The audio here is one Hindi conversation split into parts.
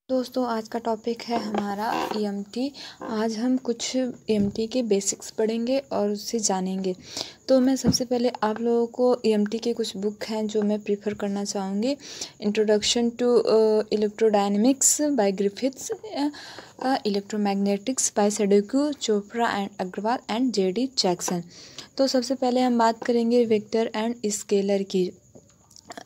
दोस्तों आज का टॉपिक है हमारा ईएमटी। आज हम कुछ ईएमटी के बेसिक्स पढ़ेंगे और उससे जानेंगे। तो मैं सबसे पहले आप लोगों को ईएमटी के कुछ बुक हैं जो मैं प्रीफर करना चाहूँगी। Introduction to electrodynamics by Griffiths, electromagnetics by Sadiku, Chopra and Agarwal and JD Jackson. तो सबसे पहले हम बात करेंगे वेक्टर एंड स्केलर की।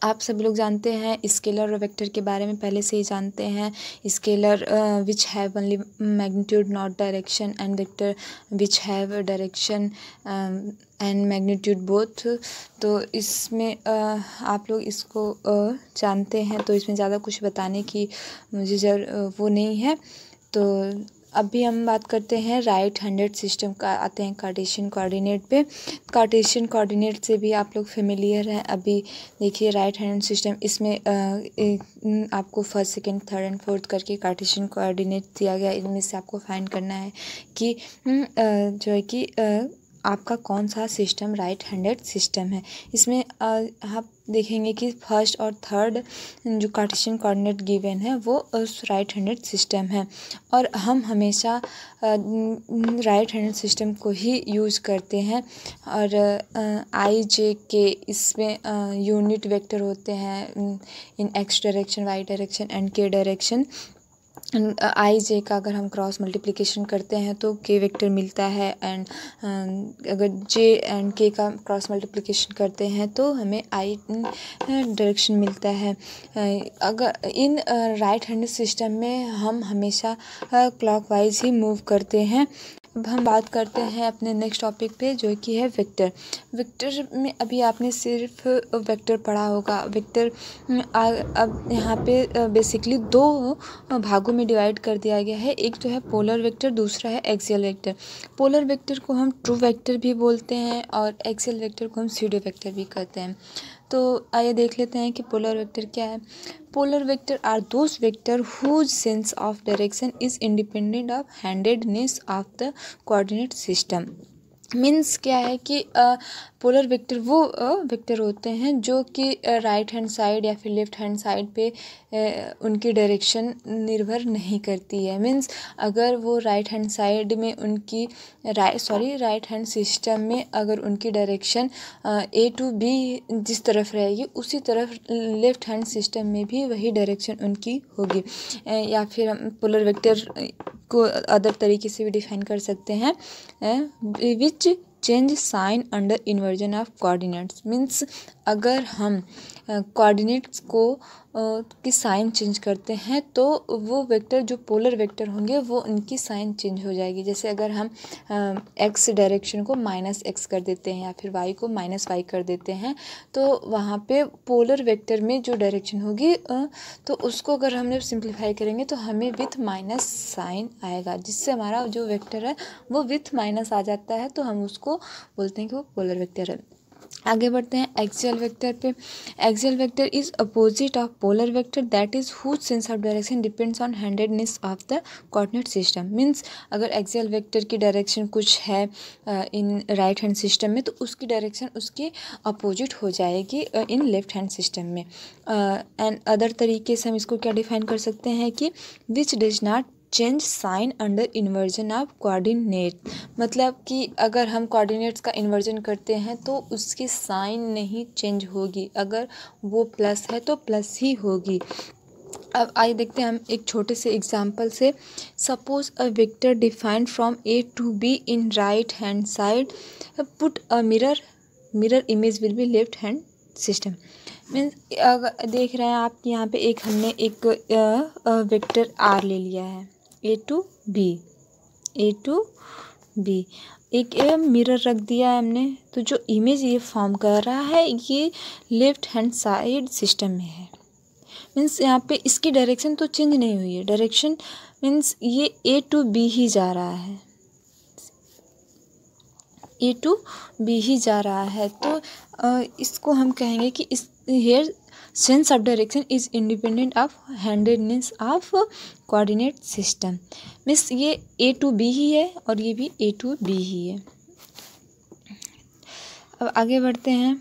आप सब लोग जानते हैं स्केलर और वेक्टर के बारे में पहले से ही जानते हैं। Scalar which have only magnitude not direction and vector which have direction and magnitude both. तो इसमें आप लोग इसको जानते हैं, तो इसमें ज़्यादा कुछ बताने की मुझे वो नहीं है। तो अभी हम बात करते हैं राइट हैंडेड सिस्टम का, आते हैं कार्टेशियन कोऑर्डिनेट पे। कार्टेशियन कोऑर्डिनेट से भी आप लोग फेमिलियर हैं। अभी देखिए राइट हैंडेड सिस्टम, इसमें आपको first second third and fourth करके कार्टेशियन कोऑर्डिनेट दिया गया। इनमें से आपको फाइंड करना है कि जो है कि आपका कौन सा सिस्टम राइट हैंडेड सिस्टम है। इसमें आप देखेंगे कि फर्स्ट और थर्ड जो कार्टेशियन कोऑर्डिनेट गिवन है वो राइट हैंडेड सिस्टम है, और हम हमेशा राइट हैंडेड सिस्टम को ही यूज़ करते हैं। और आई जे के इसमें यूनिट वेक्टर होते हैं in x direction, y direction and k direction. I j का अगर हम क्रॉस मल्टीप्लिकेशन करते हैं तो के वेक्टर मिलता है, एंड अगर जे एंड के का क्रॉस मल्टीप्लिकेशन करते हैं तो हमें आई डायरेक्शन मिलता है। अगर इन राइट हैंड सिस्टम में हम हमेशा क्लॉकवाइज ही मूव करते हैं। अब हम बात करते हैं अपने नेक्स्ट टॉपिक पे, जो कि है वेक्टर। वेक्टर में अभी आपने सिर्फ वेक्टर पढ़ा होगा। वेक्टर अब यहाँ पे बेसिकली दो भागों में डिवाइड कर दिया गया है। एक तो है पोलर वेक्टर, दूसरा है एक्सियल वेक्टर। पोलर वेक्टर को हम ट्रू वेक्टर भी बोलते हैं और एक्सियल वेक्टर को हम स्यूडो वेक्टर भी कहते हैं। तो आइए देख लेते हैं कि पोलर वेक्टर क्या है। Polar vector are those vector whose sense of direction is independent of handedness of the coordinate system. Means क्या है कि पोलर वेक्टर वो वेक्टर होते हैं जो कि राइट हैंड साइड या फिर लेफ्ट हैंड साइड पे उनकी डायरेक्शन निर्भर नहीं करती है। मीन्स अगर वो राइट हैंड साइड में उनकी राइट हैंड सिस्टम में अगर उनकी डायरेक्शन ए टू बी जिस तरफ रहेगी, उसी तरफ लेफ्ट हैंड सिस्टम में भी वही डायरेक्शन उनकी होगी। या फिर हम पोलर वेक्टर को अदर तरीके से भी डिफाइन कर सकते हैं, which change sign under inversion of coordinates. Means अगर हम कोऑर्डिनेट्स को की साइन चेंज करते हैं तो वो वेक्टर जो पोलर वेक्टर होंगे वो उनकी साइन चेंज हो जाएगी। जैसे अगर हम एक्स डायरेक्शन को -x कर देते हैं या फिर y को -y कर देते हैं, तो वहाँ पे पोलर वेक्टर में जो डायरेक्शन होगी तो उसको अगर हमने सिंप्लीफाई करेंगे तो हमें विथ माइनस साइन आएगा, जिससे हमारा जो वेक्टर है वो विथ माइनस आ जाता है, तो हम उसको बोलते हैं कि वो पोलर वेक्टर है। आगे बढ़ते हैं एक्सियल वेक्टर पे। Axial vector is opposite of polar vector, that is whose sense of direction depends on handedness of the coordinate system. Means अगर एक्सियल वेक्टर की डायरेक्शन कुछ है इन राइट हैंड सिस्टम में, तो उसकी डायरेक्शन उसकी अपोजिट हो जाएगी इन लेफ्ट हैंड सिस्टम में। एंड अदर तरीके से हम इसको क्या डिफाइन कर सकते हैं कि which does not change sign under inversion of coordinate. मतलब कि अगर हम कोऑर्डिनेट्स का इन्वर्जन करते हैं तो उसकी साइन नहीं चेंज होगी, अगर वो प्लस है तो प्लस ही होगी। अब आइए देखते हैं हम एक छोटे से एग्जाम्पल से। Suppose a vector defined from A to B in right hand side, put a mirror image will be left hand system. Means अगर देख रहे हैं आप यहाँ पे एक हमने एक वेक्टर आर ले लिया है, ए टू बी, एक मिरर रख दिया है हमने, तो जो इमेज ये फॉर्म कर रहा है ये लेफ्ट हैंड साइड सिस्टम में है। मीन्स यहाँ पे इसकी डायरेक्शन तो चेंज नहीं हुई है, डायरेक्शन मीन्स ये ए टू बी ही जा रहा है, ए टू बी ही जा रहा है। तो इसको हम कहेंगे कि इस here sense of direction is independent of handedness of coordinate system. Means ये ए टू बी ही है और ये भी ए टू बी ही है। अब आगे बढ़ते हैं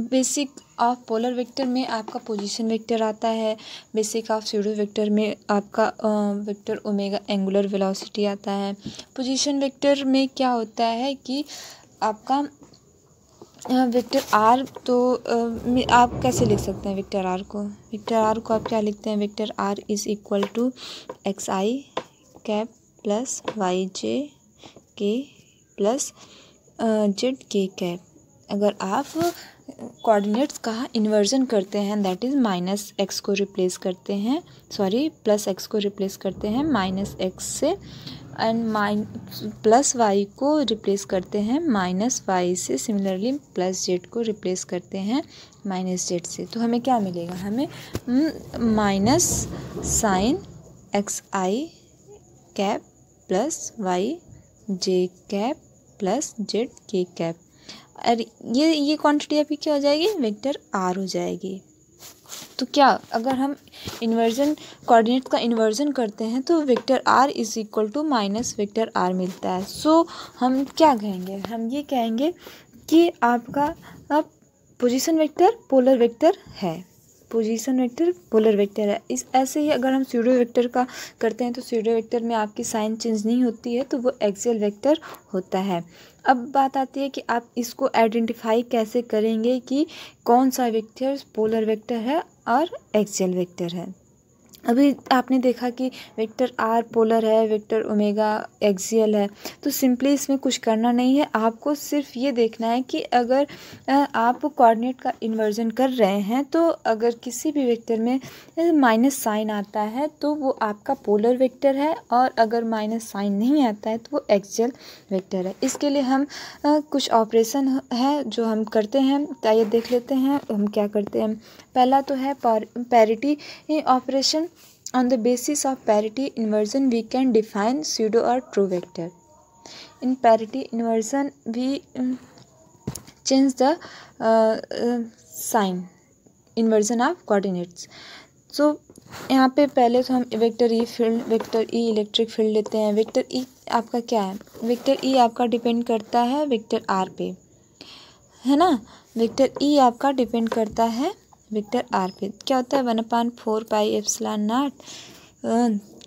बेसिक ऑफ पोलर वेक्टर में आपका पोजीशन वेक्टर आता है। बेसिक ऑफ स्यूडो वेक्टर में आपका वेक्टर ओमेगा एंगुलर वेलोसिटी आता है। पोजीशन वेक्टर में क्या होता है कि आपका वेक्टर आर, तो आप कैसे लिख सकते हैं वेक्टर आर को? वेक्टर आर को आप क्या लिखते हैं? Vector r is equal to x i cap plus y j k plus Z k cap. अगर आप कोऑर्डिनेट्स का इन्वर्जन करते हैं, दैट इज़ माइनस एक्स को रिप्लेस करते हैं, सॉरी प्लस एक्स को रिप्लेस करते हैं माइनस एक्स से, एंड प्लस वाई को रिप्लेस करते हैं माइनस वाई से, सिमिलरली प्लस जेड को रिप्लेस करते हैं माइनस जेड से। तो हमें क्या मिलेगा? हमें minus sine x i cap plus y j cap plus Z k cap. और ये क्वांटिटी आपकी क्या हो जाएगी? वेक्टर आर हो जाएगी। तो क्या अगर हम इन्वर्जन कोऑर्डिनेट का इन्वर्जन करते हैं तो vector r is equal to minus vector r मिलता है। सो हम क्या कहेंगे? हम ये कहेंगे कि आपका अब पोजीशन वेक्टर पोलर वेक्टर है, पोजीशन वेक्टर पोलर वेक्टर है। इस ऐसे ही अगर हम स्यूडो वेक्टर का करते हैं तो स्यूडो वेक्टर में आपकी साइन चेंज नहीं होती है, तो वो एक्सियल वेक्टर होता है। अब बात आती है कि आप इसको आइडेंटिफाई कैसे करेंगे कि कौन सा वेक्टर पोलर वेक्टर है और एक्सियल वेक्टर है। अभी आपने देखा कि वेक्टर आर पोलर है, वेक्टर ओमेगा एक्सियल है, तो सिंपली इसमें कुछ करना नहीं है। आपको सिर्फ ये देखना है कि अगर आप कोऑर्डिनेट का इन्वर्जन कर रहे हैं तो अगर किसी भी वेक्टर में माइनस साइन आता है तो वो आपका पोलर वेक्टर है, और अगर माइनस साइन नहीं आता है तो वो एक्सियल वेक्टर है। इसके लिए हम कुछ ऑपरेशन है जो हम करते हैं, आइए देख लेते हैं हम क्या करते हैं। पहला तो है parity operation. On the basis of parity inversion, we can define pseudo or true vector. In parity inversion, we change the sign inversion of coordinates. So यहाँ पे पहले तो हम vector E field, vector E electric field लेते हैं। वेक्टर ई आपका क्या है? वेक्टर ई आपका डिपेंड करता है वेक्टर आर पे, है ना। वेक्टर ई आपका डिपेंड करता है वेक्टर आर पे। क्या होता है? 1/4 pi epsilon not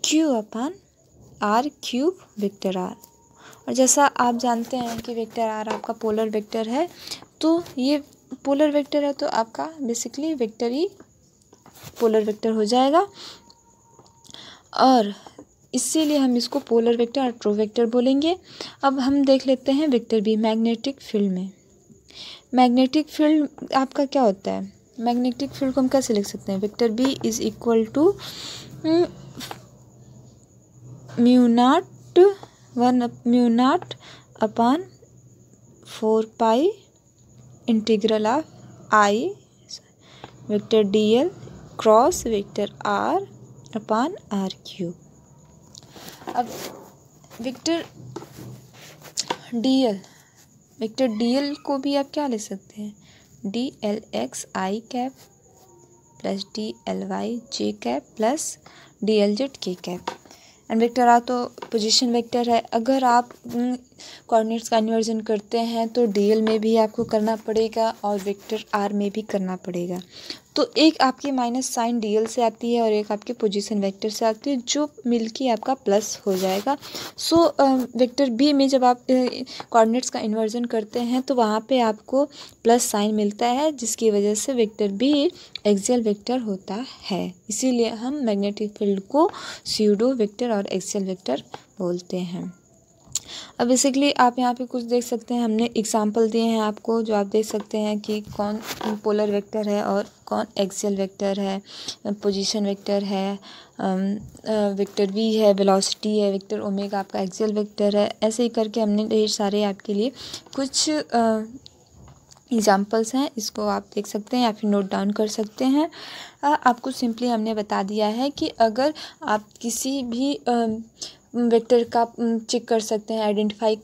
q upon r cube vector r. और जैसा आप जानते हैं कि वेक्टर आर आपका पोलर वेक्टर है, तो ये पोलर वेक्टर है तो आपका basically vector E polar vector हो जाएगा, और इसीलिए हम इसको पोलर वेक्टर और ट्रू वेक्टर बोलेंगे। अब हम देख लेते हैं वेक्टर बी मैग्नेटिक फील्ड में। मैग्नेटिक फील्ड आपका क्या होता है? मैग्नेटिक फील्ड को हम कैसे लिख सकते हैं? Vector B is equal to mu naught upon 4 pi integral of I vector d l cross vector r upon r cube. अब वेक्टर डी एल को भी आप क्या ले सकते हैं? D l x i cap plus d l y j cap plus d l z k cap. And vector r तो पोजीशन वेक्टर है। अगर आप कोऑर्डिनेट्स का इन्वर्जन करते हैं तो डी एल में भी आपको करना पड़ेगा और वेक्टर आर में भी करना पड़ेगा। तो एक आपकी माइनस साइन डी एल से आती है और एक आपके पोजीशन वेक्टर से आती है, जो मिलके आपका प्लस हो जाएगा। सो वेक्टर बी में जब आप कोऑर्डिनेट्स का इन्वर्जन करते हैं तो वहाँ पे आपको प्लस साइन मिलता है, जिसकी वजह से वेक्टर बी एक्सियल वेक्टर होता है। इसीलिए हम मैग्नेटिक फील्ड को स्यूडो वेक्टर और एक्सियल वेक्टर बोलते हैं। अब बेसिकली आप यहाँ पे कुछ देख सकते हैं, हमने एग्जांपल दिए हैं आपको, जो आप देख सकते हैं कि कौन पोलर वेक्टर है और कौन एक्सियल वेक्टर है, पोजीशन वेक्टर है, वेक्टर वी है, वेलोसिटी है, वेक्टर ओमेगा आपका एक्सियल वेक्टर है। ऐसे ही करके हमने ढेर सारे आपके लिए कुछ एग्जाम्पल्स हैं, इसको आप देख सकते हैं या फिर नोट डाउन कर सकते हैं। आपको सिंपली हमने बता दिया है कि अगर आप किसी भी वेक्टर का चेक कर सकते हैं, आइडेंटिफाई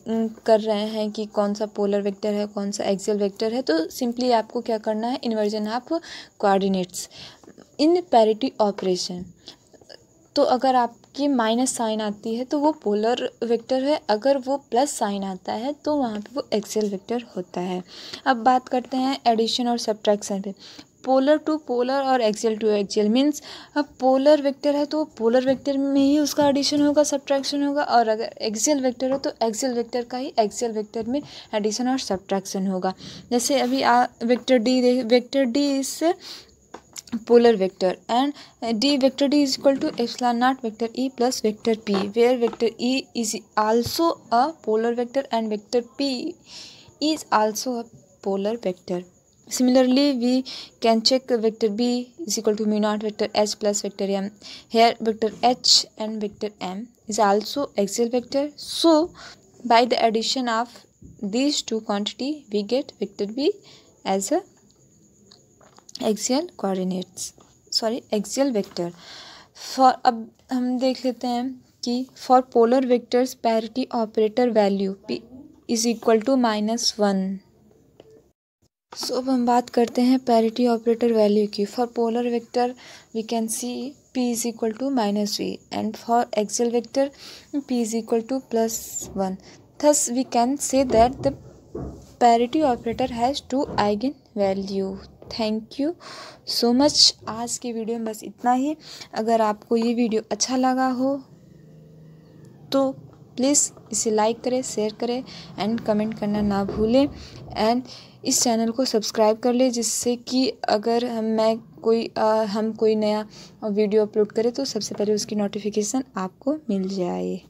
कर रहे हैं कि कौन सा पोलर वेक्टर है, कौन सा एक्सियल वेक्टर है, तो सिंपली आपको क्या करना है? Inversion of coordinates in parity operation. तो अगर आपकी माइनस साइन आती है तो वो पोलर वेक्टर है, अगर वो प्लस साइन आता है तो वहाँ पे वो एक्सियल वेक्टर होता है। अब बात करते हैं एडिशन और सब्ट्रैक्शन पे। पोलर टू पोलर और एक्सियल टू एक्सियल मीन्स अब पोलर वेक्टर है तो पोलर वेक्टर में ही उसका एडिशन होगा, सब्ट्रैक्शन होगा, और अगर एक्सियल वेक्टर है तो एक्सियल वेक्टर का ही एक्सियल वेक्टर में एडिशन और सब्ट्रैक्शन होगा। जैसे अभी vector D is polar vector and d vector d is equal to epsilon naught vector e plus vector p, where vector e is also a polar vector and vector p is also a polar vector. Similarly, we can check vector b is equal to mu naught vector h plus vector m. Here vector h and vector m is also axial vector. So by the addition of these two quantity we get vector b as a axial coordinates axial vector. For अब हम देख लेते हैं कि for polar vectors parity operator value p is equal to -1। सो अब हम बात करते हैं पैरिटी ऑपरेटर वैल्यू की। For polar vector we can see p is equal to -v and for axial vector p is equal to +1। Thus we can say that the parity operator has 2 eigen value. Thank you so much. आज की वीडियो में बस इतना ही। अगर आपको ये वीडियो अच्छा लगा हो तो प्लीज़ इसे लाइक करें, शेयर करें एंड कमेंट करना ना भूलें एंड इस चैनल को सब्सक्राइब कर लें, जिससे कि अगर हम कोई नया वीडियो अपलोड करें तो सबसे पहले उसकी नोटिफिकेशन आपको मिल जाए।